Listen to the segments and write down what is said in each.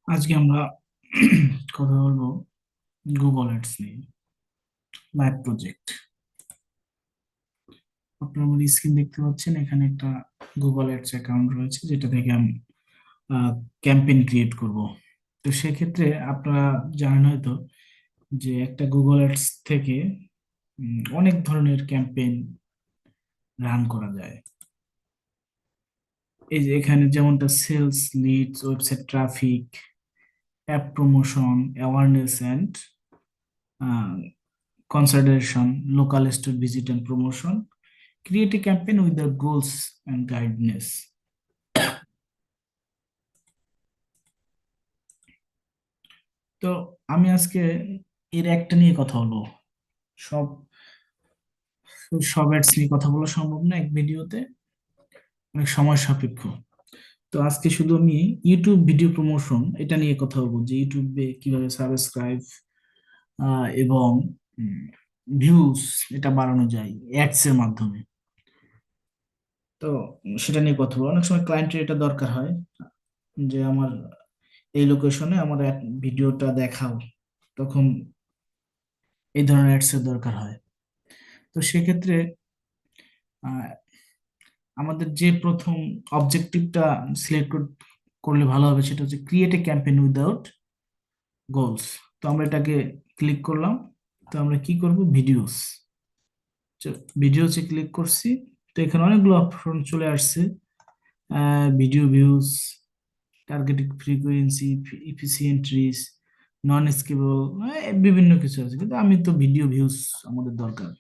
আজকে আমরা কথা বলবো গুগল অ্যাডস নিয়ে লাইভ প্রজেক্ট। আপনারা আমার স্ক্রিন দেখতে পাচ্ছেন, এখানে একটা গুগল অ্যাডস অ্যাকাউন্ট রয়েছে যেটা থেকে আমি ক্যাম্পেইন ক্রিয়েট করব। তো সেক্ষেত্রে আপনারা জানেন হয়তো যে একটা গুগল অ্যাডস থেকে অনেক ধরনের ক্যাম্পেইন রান করা যায়। এই যে এখানে যেমনটা sales, leads, website traffic, app promotion, awareness and consideration, local store visit and promotion. Create a campaign with the goals and guidance. তো আমি আজকে এর একটা নিয়ে কথা বলবো। সব সব অ্যাডস নিয়ে কথা বলা সম্ভব না এক ভিডিওতে, অনেক সময় সাপেক্ষ। তো আজকে শুধু আমি ইউটিউব ভিডিও প্রমোশন এটা নিয়ে কথা বলবো, যে ইউটিউবে কিভাবে সাবস্ক্রাইব এবং ভিউজ এটা বাড়ানো যায় অ্যাডস এর মাধ্যমে। তো সেটা নিয়ে কথা বলবো। অনেক সময় ক্লায়েন্টের এটা দরকার হয় যে আমার এই লোকেশনে আমার ভিডিওটা দেখাও, তখন এই ধরনের অ্যাডস এর দরকার হয়। তো সেক্ষেত্রে আহ, আমাদের যে প্রথম অবজেক্টিভটা সিলেক্ট করলে ভালো হবে সেটা হচ্ছে create a campaign without goals. তো আমরা এটাকে ক্লিক করলাম। তো আমরা কি করব, ভিডিওস, ভিডিওসে ক্লিক করছি। তো এখানে অনেকগুলো অপশন চলে আসছে, video views, targeting frequency, efficient reach, non skippable, বিভিন্ন কিছু আছে, কিন্তু আমি তো ভিডিও ভিউজ আমাদের দরকার।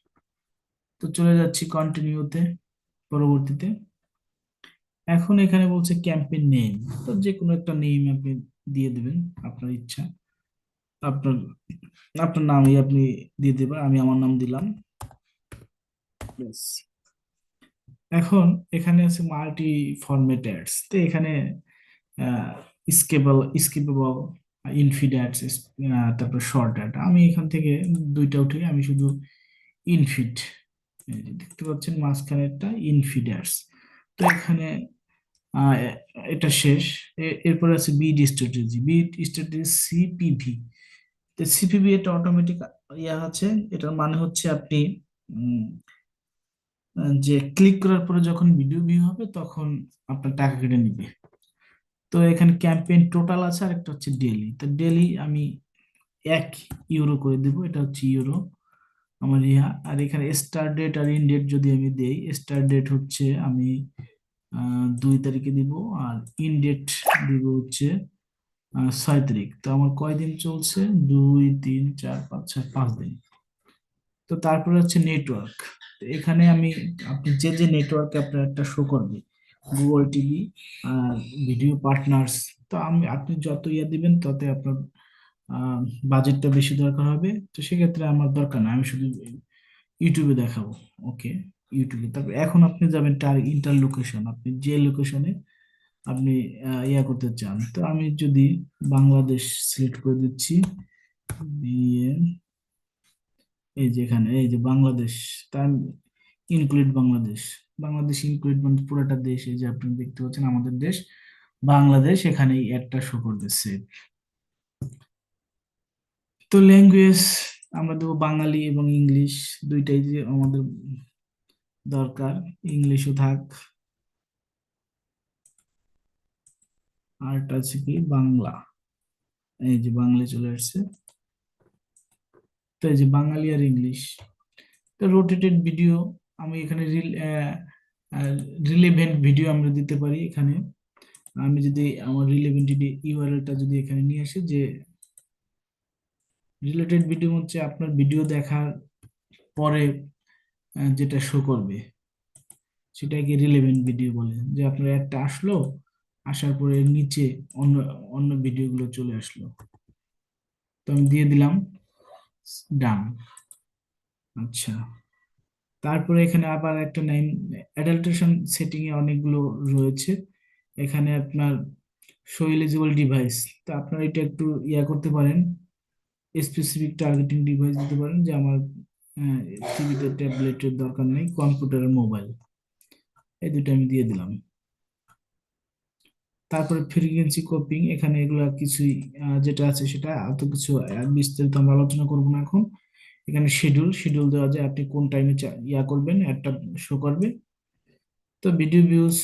তো চলে যাচ্ছি কন্টিনিউতে, পরবর্তীতে। এখন এখানে বলছে ক্যাম্পেইন নেম। তো যে কোনো একটা নেম আপনি দিয়ে দিবেন, আপনার ইচ্ছা। আপনার আপনার নামই আপনি দিয়ে দেবেন, আমি আমার নাম দিলাম। ব্যাস। এখন এখানে আছে মাল্টি ফরম্যাট অ্যাডস। তো এখানে স্কিপেবল, ইনফিড অ্যাডস, তারপর শর্ট অ্যাড। আমি এখান থেকে দুইটা উঠে আমি শুধু ইনফিড, দেখতে পাচ্ছেন মাঝখানে একটা ইনফিড অ্যাডস। তো এখানে আহ, এ- এটা শেষ। এরপরে আছে বিড স্ট্র্যাটেজি, সিপিভি। তো সিপিভি এটা অটোমেটিক ইয়া আছে। এটার মানে হচ্ছে আপনি উম, যে ক্লিক করার পরে যখন ভিডিও ভিউ হবে তখন আপনার টাকা কেটে নিবে। তো এখানে ক্যাম্পেইন টোটাল আছে, আর একটা হচ্ছে ডেলি। তো ডেলি আমি 1 ইউরো করে দেবো, এটা হচ্ছে ইউরো আমার ইহা। আর এখানে স্টার্ট ডেট আর ইন ডেট যদি আমি দেই, স্টার্ট ডেট হচ্ছে আমি 2 তারিখে দিব, আর ইন ডেট দিব হচ্ছে 6 তারিখ। তো আমার কয়দিন চলছে, 2 3 4 5 6 5 দিন। তো তারপরে হচ্ছে নেটওয়ার্ক। এখানে আমি, আপনি যে যে নেটওয়ার্কে আপনার একটা শো করবে, গুগল টিভি আর ভিডিও পার্টনার্স। তো আপনি যত ইয়ে দিবেন তত আপনার বাজেটটা বেশি দরকার হবে। তো সেক্ষেত্রে আমার দরকার না, আমি শুধু ইউটিউবে দেখাবো। ওকে, ইউটিউবে। তারপর এখন আপনি যাবেন ইন্টার লোকেশন, আপনি যে লোকেশনে আপনি ইয়া করতে চান। তো আমি যদি বাংলাদেশ সিলেক্ট করে দিচ্ছি, দিয়ে এই যে এখানে এই যে বাংলাদেশ, তার ইনক্লুড বাংলাদেশ। বাংলাদেশ ইনক্লুড মানে পুরোটা দেশ। এই যে আপনি দেখতে পাচ্ছেন আমাদের দেশ বাংলাদেশ, এখানে একটা শো করতেছে। তো ল্যাঙ্গুয়েজ আমরা দেবো বাঙালি এবং ইংলিশ, দুইটাই যে আমাদের দরকার, ইংলিশও থাক। আরটা আছে কি বাংলা, এই যে বাংলা চলে আসছে। তো এই যে বাঙালি আর ইংলিশ। তো রোটেটেড ভিডিও, আমি এখানে রিলেভেন্ট ভিডিও আমরা দিতে পারি এখানে। আমি যদি আমার রিলেভেন্ট ইউআরএলটা যদি এখানে নিয়ে আসি, যে রিলেটেড ভিডিও হচ্ছে আপনার ভিডিও দেখার পরে যেটা শো করবে সেটাকে রিলেভেন্ট ভিডিও বলে। যে আপনার একটা আসলো, আসার পরে এর নিচে অন্য অন্য ভিডিওগুলো চলে আসলো। তো আমি দিয়ে দিলাম ডান। আচ্ছা, তারপরে এখানে আবার একটা নাইন অ্যাডাল্টেশন সেটিং এ অনেকগুলো রয়েছে। এখানে আপনার শো এলিজিবল ডিভাইস। তো আপনারা এটা একটু ইয়া করতে পারেন, স্পেসিফিক টার্গেটিং ডিভাইস দিতে পারেন, যে আমার টিভিতে ট্যাবলেটের দরকার নেই, কম্পিউটার মোবাইল, এই দুটো আমি দিয়ে দিলাম। তারপরে ফ্রিকোয়েন্সি কপিং, এখানে এগুলা কিছুই যেটা আছে সেটা এত কিছু বিস্তারিত আমরা আলোচনা করব না এখন। এখানে শিডিউল শিডিউল দেওয়া যায়, আপনি কোন টাইমে করবেন, একটা শো করবে। তো ভিডিও ভিউজ,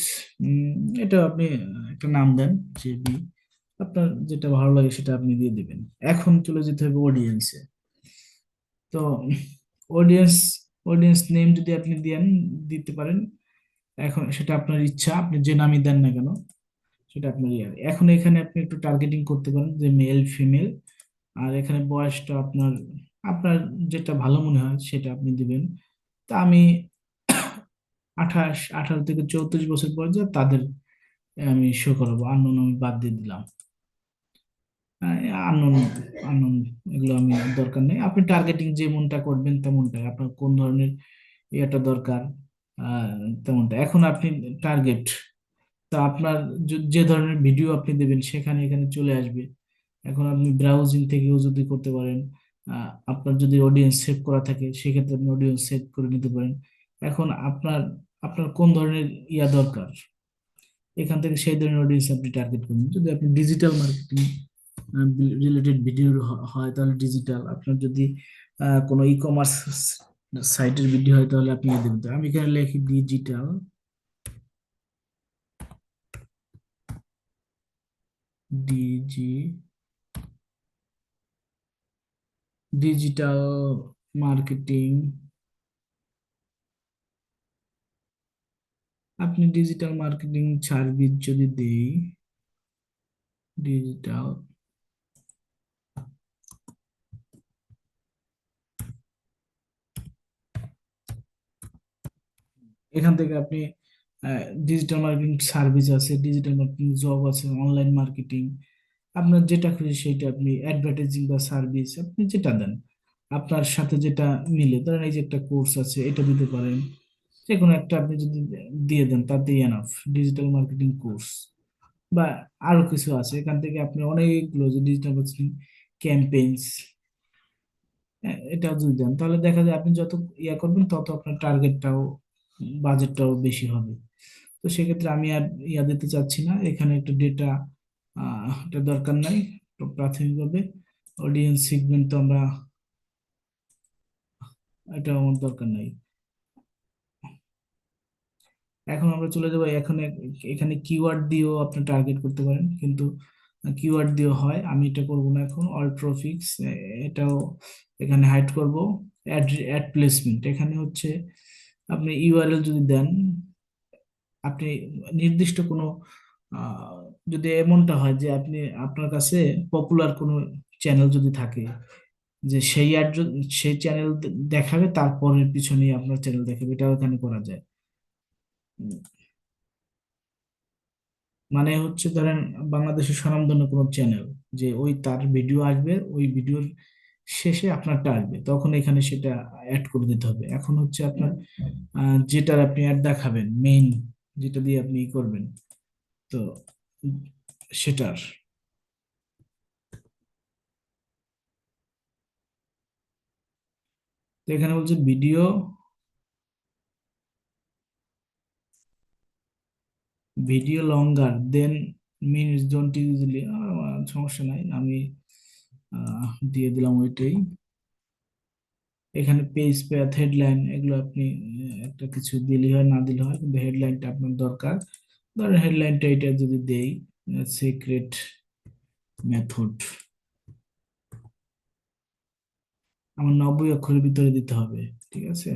এটা আপনি একটা নাম দেন, যে আপনার যেটা ভালো লাগে সেটা আপনি দিয়ে দিবেন। এখন চলে যেতে হবে অডিয়েন্সে। তো অডিয়েন্স অডিয়েন্স নেম যদি আপনি দেন, দিতে পারেন। এখন সেটা আপনার ইচ্ছা, আপনি যে নামই দেন না কেন সেটা আপনার ইয়ে। এখন এখানে আপনি একটু টার্গেটিং করতে পারেন, যে মেল ফিমেল। আর এখানে বয়সটা আপনার আপনার যেটা ভালো মনে হয় সেটা আপনি দিবেন। তা আমি 18 থেকে 34 বছর পর্যন্ত তাদের আমি শো করাবো, আননোন আমি বাদ দিয়ে দিলাম। আননোন আননোন এগুলো আমি দরকার নেই। আপনি টার্গেটিং যেমনটা করবেন তেমনটাই, আপনার কোন ধরনের ইয়েটা দরকার তেমনটা। এখন আপনি টার্গেট, তা আপনার যে ধরনের ভিডিও আপনি দেবেন সেখানে এখানে চলে আসবে। এখন আপনি ব্রাউজিং থেকেও যদি করতে পারেন, আপনার যদি অডিয়েন্স সেভ করা থাকে সেক্ষেত্রে আপনি অডিয়েন্স সেভ করে নিতে পারেন। এখন আপনার আপনার কোন ধরনের দরকার, এখান থেকে সেই ধরনের অডিয়েন্স আপনি টার্গেট করুন। যদি আপনি ডিজিটাল মার্কেটিং রিলেটেড ভিডিও হয় তাহলে ডিজিটাল, আপনার যদি কোনো ই কমার্স সাইটের ভিডিও হয় তাহলে আপনি দেবেন। তো আমি এখানে লিখি ডিজিটাল, ডিজি ডিজিটাল মার্কেটিং। আপনি ডিজিটাল মার্কেটিং সার্ভিস যদি দেই, ডিজিটাল, এখান থেকে আপনি ডিজিটাল মার্কেটিং সার্ভিস আছে, ডিজিটাল মার্কেটিং জব আছে, অনলাইন মার্কেটিং, আপনার যেটা খুশি সেটা আপনি অ্যাডভার্টাইজিং বা সার্ভিস আপনি যেটা দেন, আপনার সাথে যেটা মিলে। ধরেন এই যে একটা কোর্স আছে, এটা দিতে পারেন। যে কোনো একটা আপনি যদি দিয়ে দেন তাতেই এনাফ, ডিজিটাল মার্কেটিং কোর্স। বা আরো কিছু আছে, এখান থেকে আপনি অনেকগুলো যে ডিজিটাল মার্কেটিং ক্যাম্পেইনস, এটাও যদি দেন তাহলে দেখা যায় আপনি যত করবেন তত আপনার টার্গেটটাও বাজেটটাও বেশি হবে। তো সেক্ষেত্রে আমি আর দিতে চাচ্ছি না, এখানে একটা ডেটা এটা দরকার নাই। তো প্রাথমিকভাবে অডিয়েন্স সেগমেন্ট তো আমরা, এটা আমার দরকার নাই। এখন আমরা চলে যাবো, এখানে কিওয়ার্ড দিয়েও আপনি টার্গেট করতে পারেন, কিন্তু কিওয়ার্ড দিয়েও হয়, আমি এটা করব না এখন। অল্ট্রোফিক্স এটাও এখানে হাইড করব। অ্যাড অ্যাড প্লেসমেন্ট, এখানে হচ্ছে আপনি ইউআরএল যদি দেন, আপনি নির্দিষ্ট কোনো আহ, যদি এমনটা হয় যে আপনি আপনার কাছে পপুলার কোনো চ্যানেল যদি থাকে, যে সেই অ্যাড সেই চ্যানেল দেখাবে, তারপরের পিছনেই আপনার চ্যানেল দেখাবে, এটাও এখানে করা যায়। উম, মানে হচ্ছে ধরেন বাংলাদেশের স্বনামধন্য কোনো চ্যানেল, যে ওই তার ভিডিও আসবে, ওই ভিডিওর শেষে আপনারটা আসবে, তখন এখানে সেটা অ্যাড করে দিতে হবে। এখন হচ্ছে আপনার যেটার আপনি অ্যাড দেখাবেন, মেইন যেটা দিয়ে আপনি ই করবেন, তো উম, সেটার। তো এখানে বলছে video, video longer than minutes don't usually, সমস্যা নাই, আমি দিয়ে দিলাম ওইটাই। এখানে পেজ প্যাথ হেডলাইন এগুলো আপনি একটা কিছু দিলে হয় না দিলে হয়, কিন্তু হেডলাইনটা আপনার দরকার। ধরেন হেডলাইনটা এটা যদি দেই, সিক্রেট মেথড, আমার 90 অক্ষরের ভিতরে দিতে হবে, ঠিক আছে?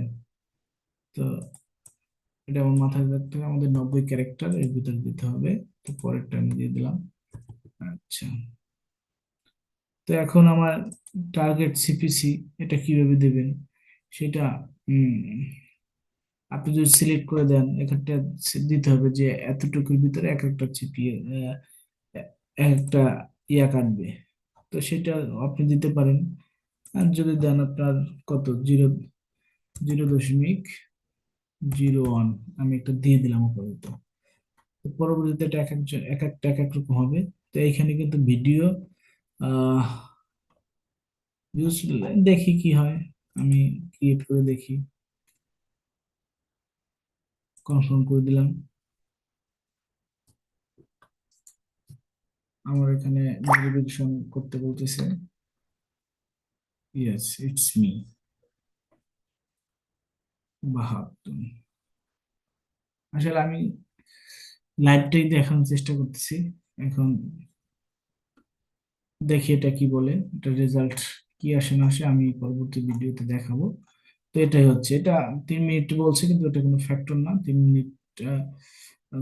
তো এটা আমার মাথায় রাখতে হবে, আমাদের 90 ক্যারেক্টার এর ভিতরে দিতে হবে। তো পরেরটা আমি দিয়ে দিলাম। আচ্ছা, তো এখন আমার টার্গেট সিপিসি, এটা কিভাবে দেবেন সেটা, উম, আপনি যদি সিলেক্ট করে দেন, এখানটা দিতে হবে যে এতটুকুর ভিতরে এক একটা চিপিয়ে একটা কাটবে। তো সেটা আপনি দিতে পারেন। আর যদি দেন আপনার কত, 0.0.01, আমি একটা দিয়ে দিলাম আপাতত। তো পরবর্তীতে এটা এক একজন এক একটা এক এক রকম হবে। তো এইখানে কিন্তু ভিডিও আহ views দেখি কি হয়, আমি ক্রিয়েট করে দেখি, কনফার্ম করে দিলাম। আমার এখানে ভেরিফিকেশন করতে বলতেছে। ইয়েস, ইটস মি, বাহাত্তর। আসলে আমি লাইভটাই দেখানোর চেষ্টা করতেছি এখন। দেখি এটা কি বলে, এটা রেজাল্ট কি আসে না আসে আমি পরবর্তী ভিডিওতে দেখাবো। তো এটাই হচ্ছে, এটা 3 মিনিট বলছে কিন্তু এটা কোনো ফ্যাক্টর না। 3 মিনিট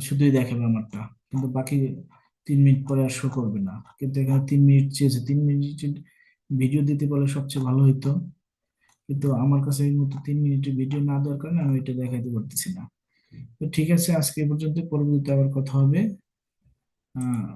শুধুই দেখাবে আমারটা, কিন্তু বাকি 3 মিনিট পরে আর শো করবে না। কিন্তু এখানে 3 মিনিট চেয়েছে, 3 মিনিটের ভিডিও দিতে পারলে সবচেয়ে ভালো হইতো। কিন্তু আমার কাছে এই মুহূর্তে 3 মিনিটের ভিডিও না দেওয়ার কারণে আমি এটা দেখাইতে পারতেছি না। তো ঠিক আছে, আজকে এই পর্যন্ত, পরবর্তীতে আবার কথা হবে। আহ